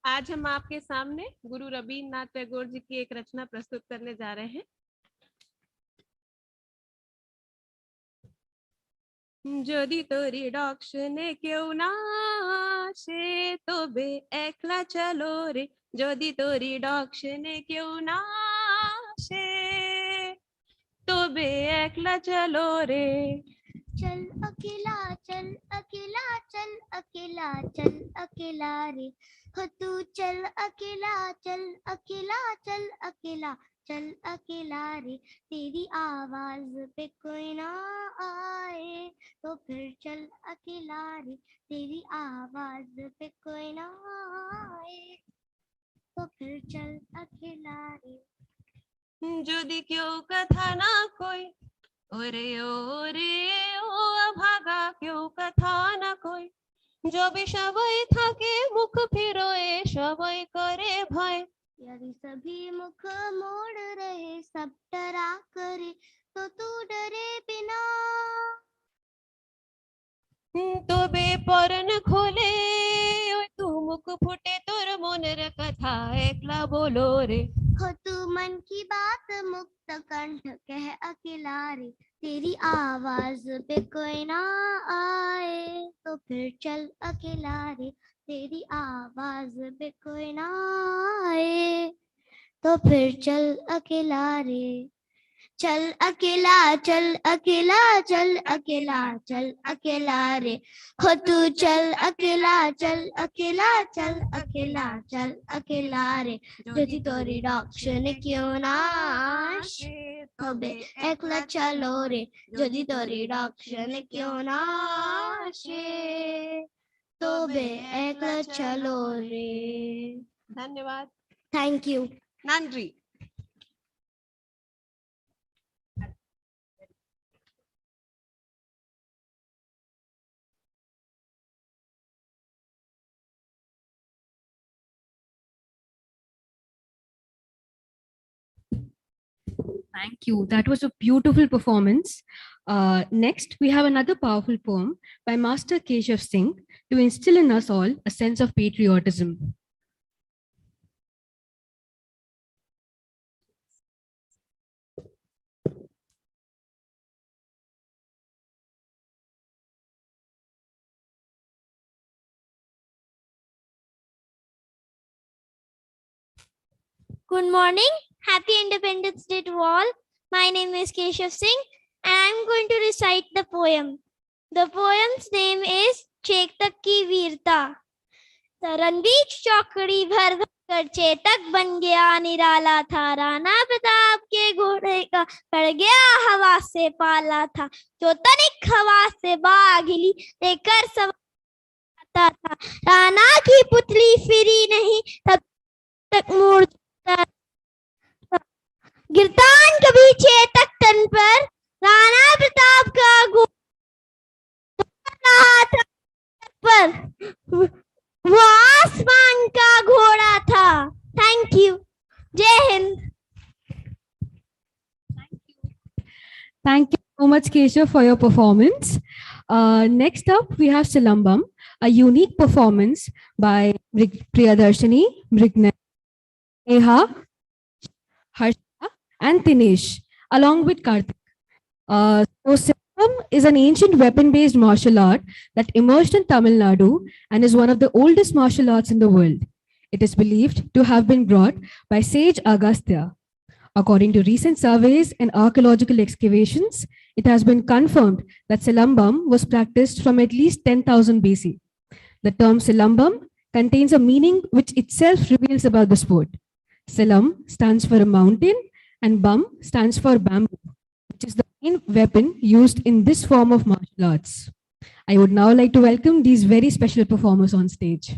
[SPEAKER 8] आज हम आपके सामने गुरु रवींद्रनाथ टैगोर जी की एक रचना प्रस्तुत करने जा रहे हैं। যদি তোরি দক্ষিণে কেউ না আসে তবে একলা চলো রে যদি তোরি দক্ষিণে কেউ না আসে তবে একলা চলো রে
[SPEAKER 7] चल अकेला चल अकेला चल अकेला चल अकेला रे हो तू चल अकेला चल अकेला चल अकेला चल अकेला रे तेरी आवाज पे कोई ना आए तो फिर चल अकेला रे तेरी आवाज पे कोई ना आए तो फिर चल अकेला रे।
[SPEAKER 8] যদি কেউ কথা না কই, ওরে ওরে ও অভাগা, কেউ কথা না কই, যবে সবাই থাকে মুখ ফিরোয়, সবাই করে ভয়।
[SPEAKER 7] यदि सभी मुख मोड़ रहे, सब डरा करे, तो तू डरे बिना।
[SPEAKER 8] তবে পরন খোলে, ওই তু মুখ ফুটে তোর মনের কথা একলা বলো রে।
[SPEAKER 7] हो तू मन की बात मुक्त कंठ कह अकेला रे। तेरी आवाज पे कोई ना आए, तो फिर चल अकेला रे। तेरी आवाज पे कोई ना आए, तो फिर चल अकेला रे। चल अकेला चल अकेला चल अकेला चल अकेला रे। हो तू चल अकेला चल अकेला चल अकेला चल अकेला रे। যদি তোরি ডাকশন কেউ না আসে, তবে একলা চলো রে। যদি তোরি ডাকশন কেউ না আসে, তবে একলা চলো রে।
[SPEAKER 8] ধন্যবাদ।
[SPEAKER 7] Thank you.
[SPEAKER 8] নান্দ্রি।
[SPEAKER 1] Thank you. That was a beautiful performance. Next, we have another powerful poem by Master Keshav Singh to instill in us all a sense of patriotism.
[SPEAKER 7] Good morning. Happy Independence Day to all. My name is Keshav Singh and I'm going to recite the poem. The poem's name is Chetak की वीरता। रणबीर चौकड़ी भर कर चेतक बन गया निराला था। राणा प्रताप के घोड़े का पड़ गया हवा से पाला था। जो तनिक हवा से बाग हिली लेकर सवार था। राणा की पुतली फिरी नहीं तब तक मूर्छा। गिरतान कभी चेतक तन पर, राणा प्रताप का रहा था पर वो आसमान का घोड़ा था। Thank you. जय Hind.
[SPEAKER 1] Thank you so much, Keshav, for your performance. Next up, we have Silambam, a unique performance by Priyadarshini, Mrigna, Neha, Harsha, and Tinesh, along with Karthik. So Silambam is an ancient weapon-based martial art that emerged in Tamil Nadu and is one of the oldest martial arts in the world. It is believed to have been brought by sage Agastya. According to recent surveys and archaeological excavations, it has been confirmed that Silambam was practiced from at least 10,000 BC. The term Silambam contains a meaning which itself reveals about the sport. Silam stands for a mountain and Bam stands for bamboo, which is the main weapon used in this form of martial arts. I would now like to welcome these very special performers on stage.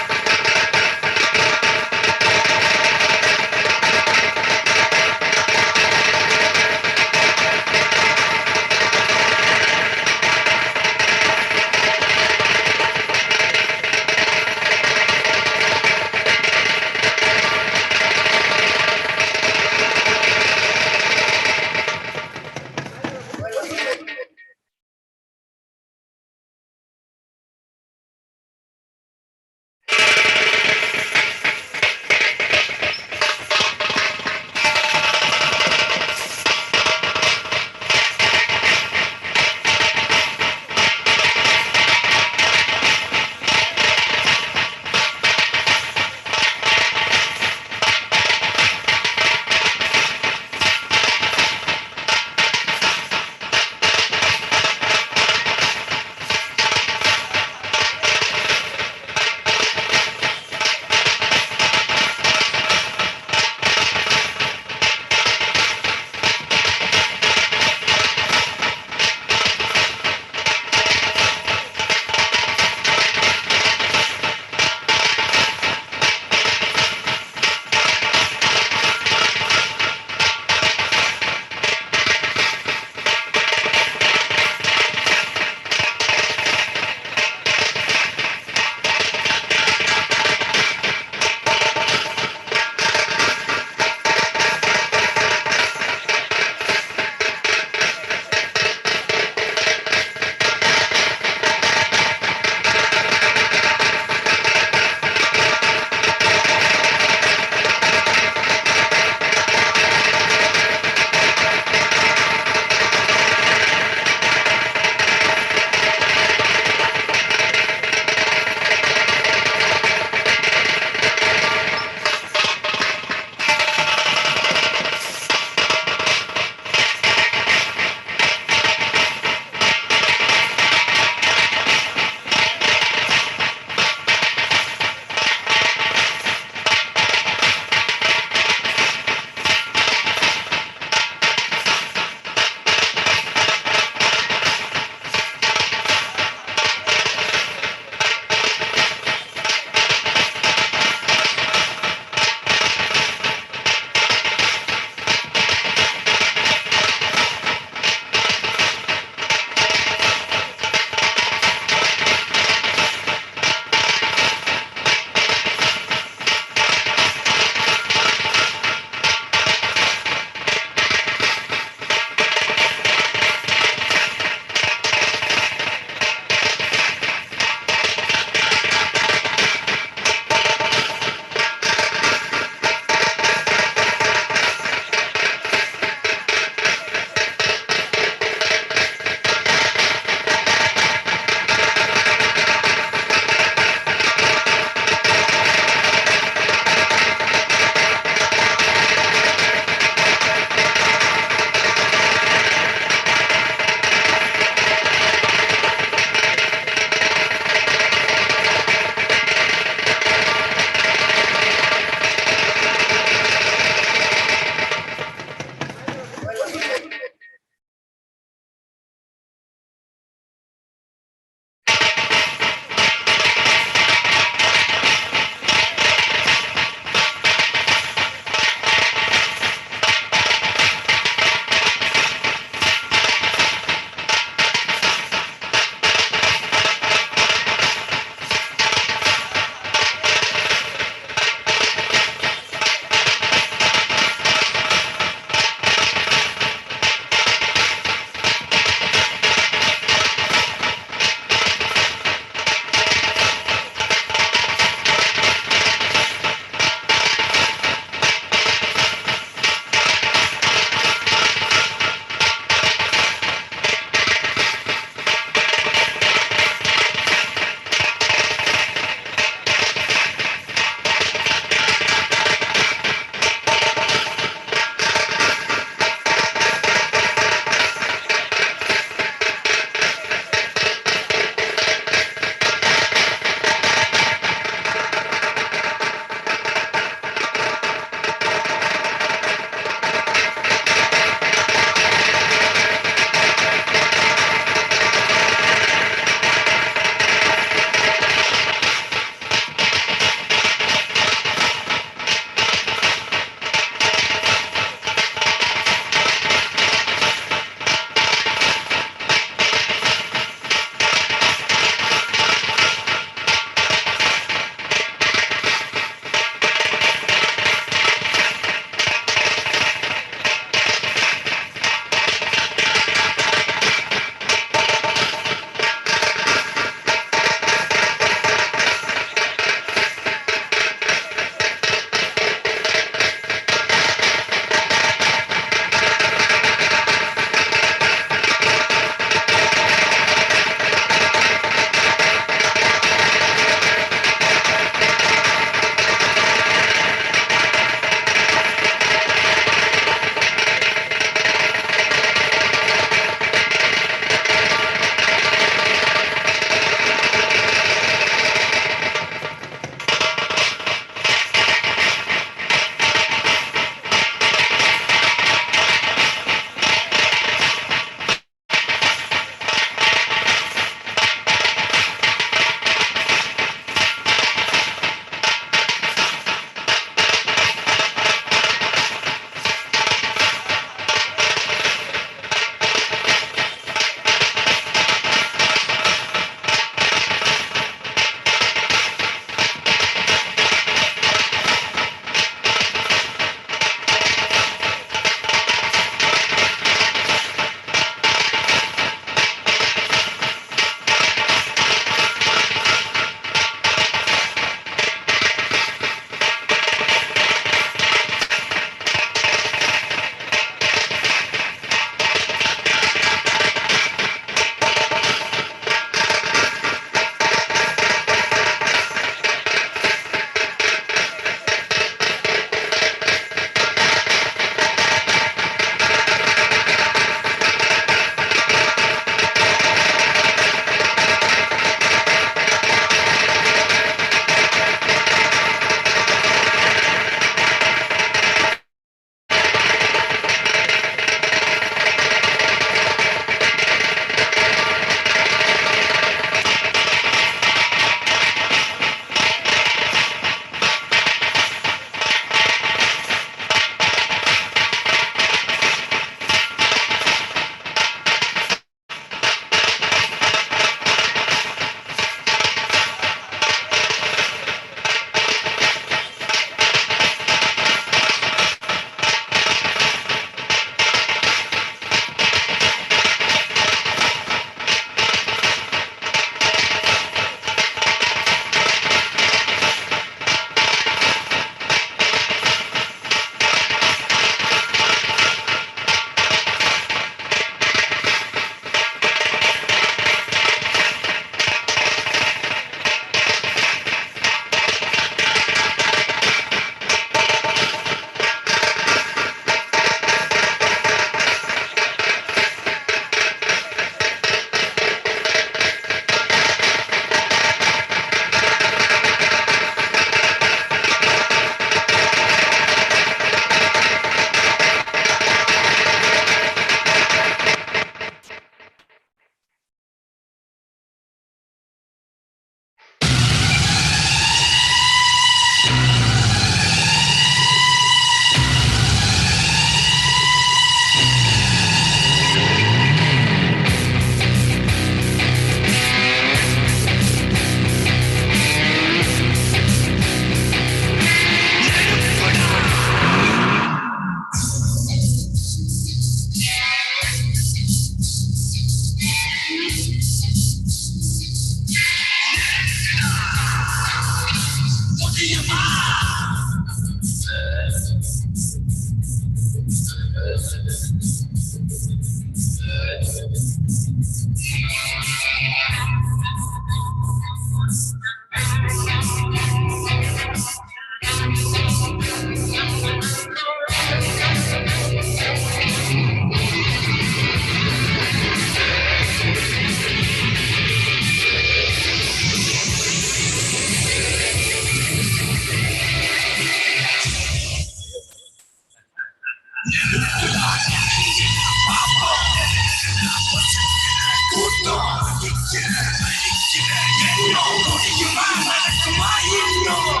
[SPEAKER 2] முடியுமா நடக்குமா இன்னும்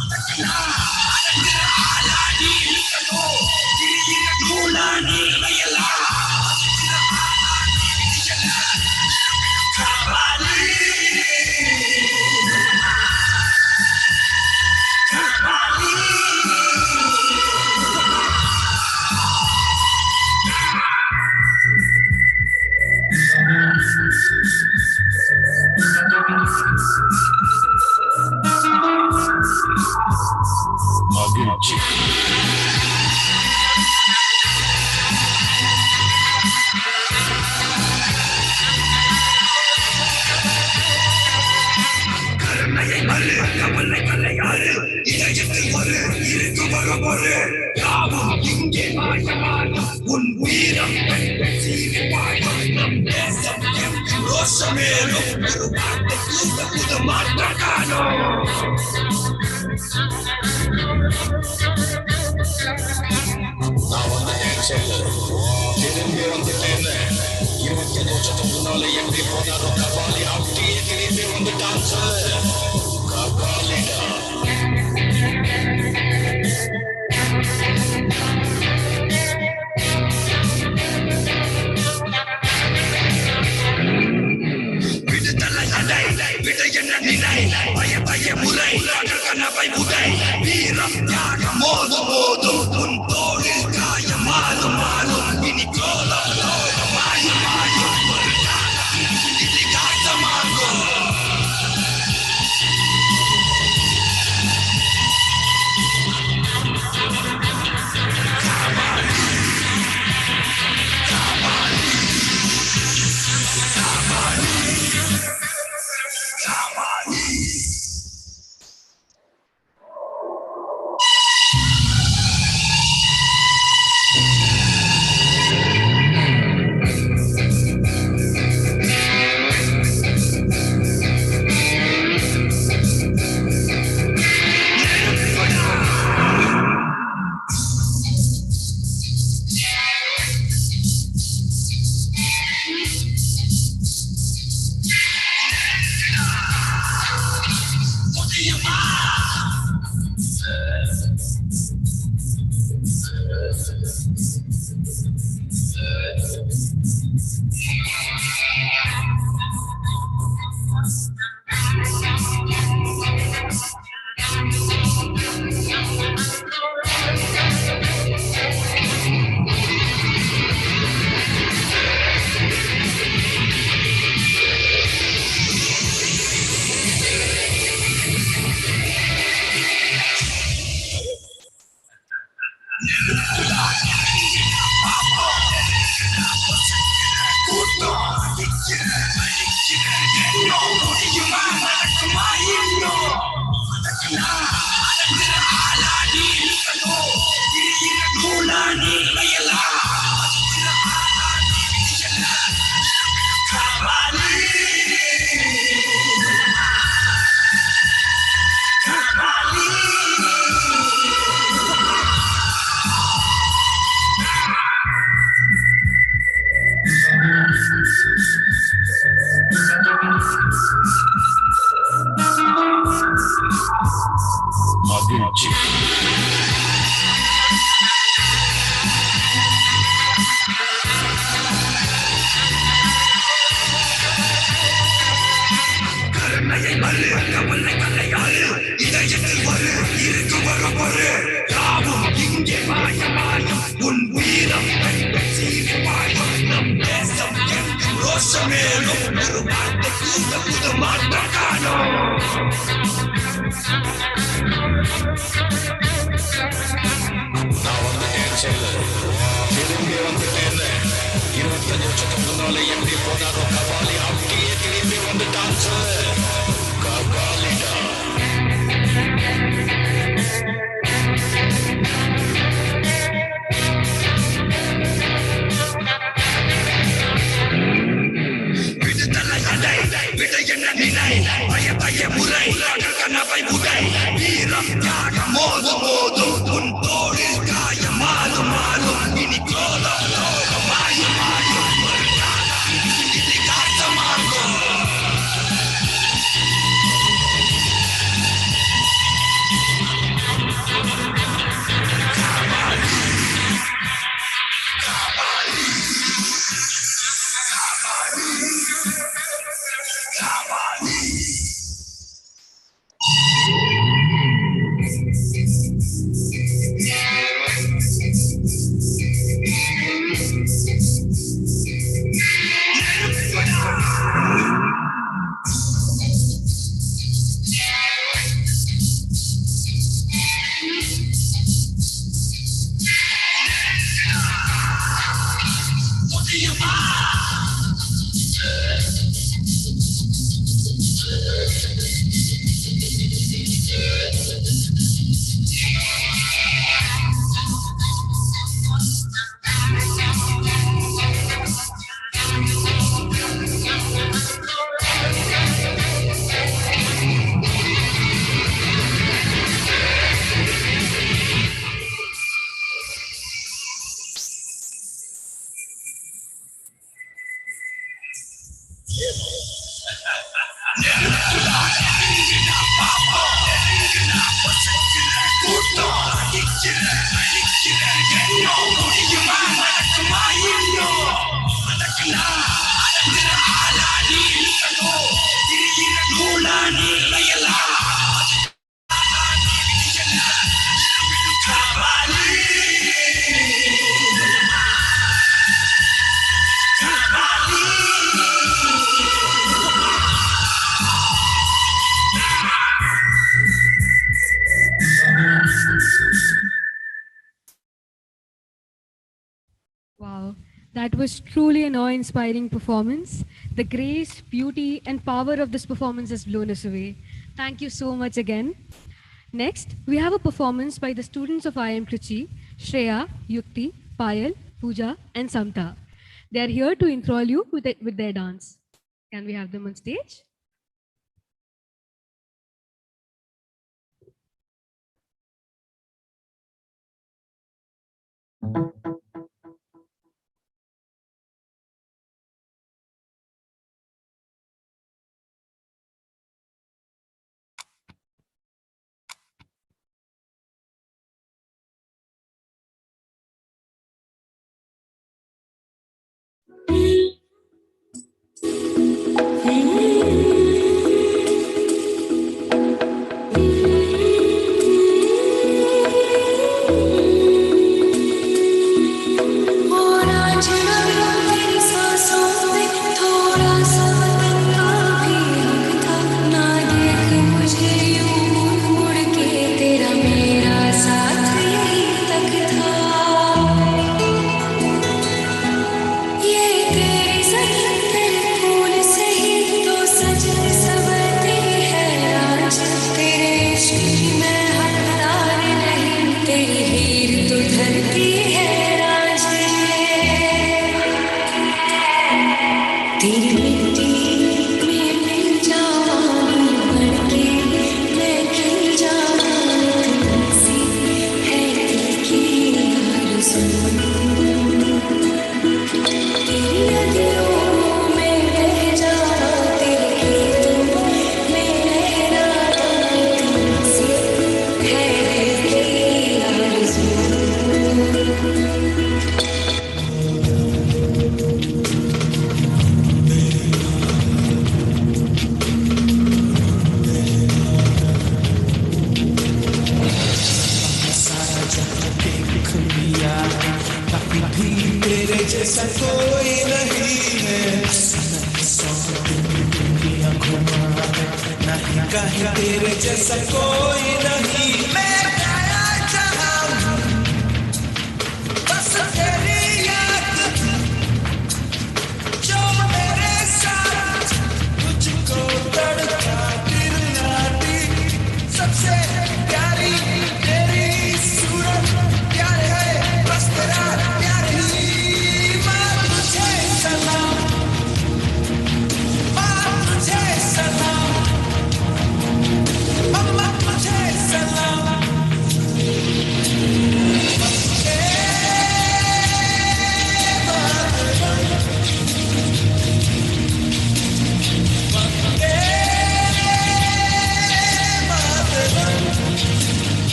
[SPEAKER 2] அதற்கெல்லாம் அடங்குற ஆளா நீ இருக்கணும் கிழிகிற நூலா நீ இணையலாம் மகிழ்ச்சி கருணையை மறு கவலை கலையாறு இதயத்தில் ஒரு இருக்கு வரமொரு யாவும் இங்கே மாயமானும் உன் உயிரம் நம் தேசம் ரோஷமேலும் ஒரு வார்த்தை புது மாற்றம் காணும் நான் வந்துட்டேன் சொல்லு திரும்பி வந்துட்டேன்னு 25 வருஷத்துக்கு முன்னால எப்படி போனாரோ கபாலி அப்படியே திரும்பி வந்துட்டான் சொல்லு கபாலிடா விடுதலை நடை விடை என்ன நிலை பய முறை கனவை உடை வீரம் தியாகம் மோதும் மோதும் உன் தோளில் காயம் மாறும் மாறும் இனி கோலம் மாயும் மாயும் இது காட்டமாகும் மகிழ்ச்சி கருணையை மறு கவலை கலையாறு இதயத்தில் ஒரு இருக்கு வரமொரு யாவும் இங்கே மாயமாயும் உன் உயிரம் நம் தேசம் ரோஷமேலும் ஒரு வார்த்தை புது மாற்றம் காணும் நான் வந்துட்டேன் சொல்லு திரும்பி வந்துட்டேன்னு 25 வருஷத்துக்கு முன்னால எப்படி போனாரோ கபாலி அப்படியே திரும்பி வந்துட்டான் சொல்லு கபாலிடா விடுதலை நடை விடை என்ன நிலை பய முறை கனவை உடை வீரம் தியாகம் மோதும் மோதும் உன் தோளில் காயம் மாறும் மாறும் இனி கோலம் மாயும் மாயும் இது காட்டமாகும்
[SPEAKER 1] That was truly an awe-inspiring performance. The grace, beauty, and power of this performance has blown us away. Thank you so much again. Next, we have a performance by the students of IIM Trichy, Shreya, Yukti, Payal, Pooja, and Samta. They are here to enthrall you with their dance. Can we have them on stage?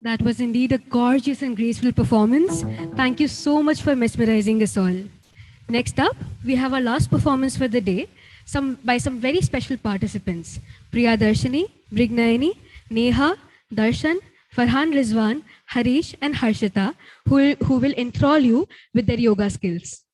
[SPEAKER 1] That was indeed a gorgeous and graceful performance. Thank you so much for mesmerizing us all. Next up, we have our last performance for the day, by some very special participants: Priya Darshini, Brignayani, Neha, Darshan, Farhan Rizwan, Harish, and Harshita, who will enthrall you with their yoga skills.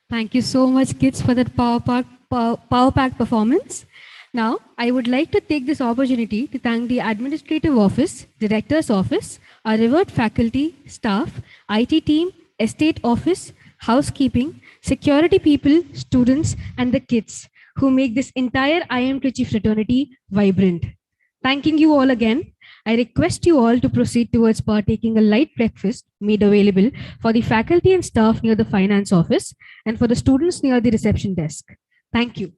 [SPEAKER 1] Thank you so much, kids, for that power packed performance. Now, I would like to take this opportunity to thank the Administrative Office, Director's Office, our revered faculty, staff, IT team, Estate Office, Housekeeping, security people, students, and the kids who make this entire IIM Trichy fraternity vibrant. Thanking you all again, I request you all to proceed towards partaking a light breakfast made available for the faculty and staff near the finance office and for the students near the reception desk. Thank you.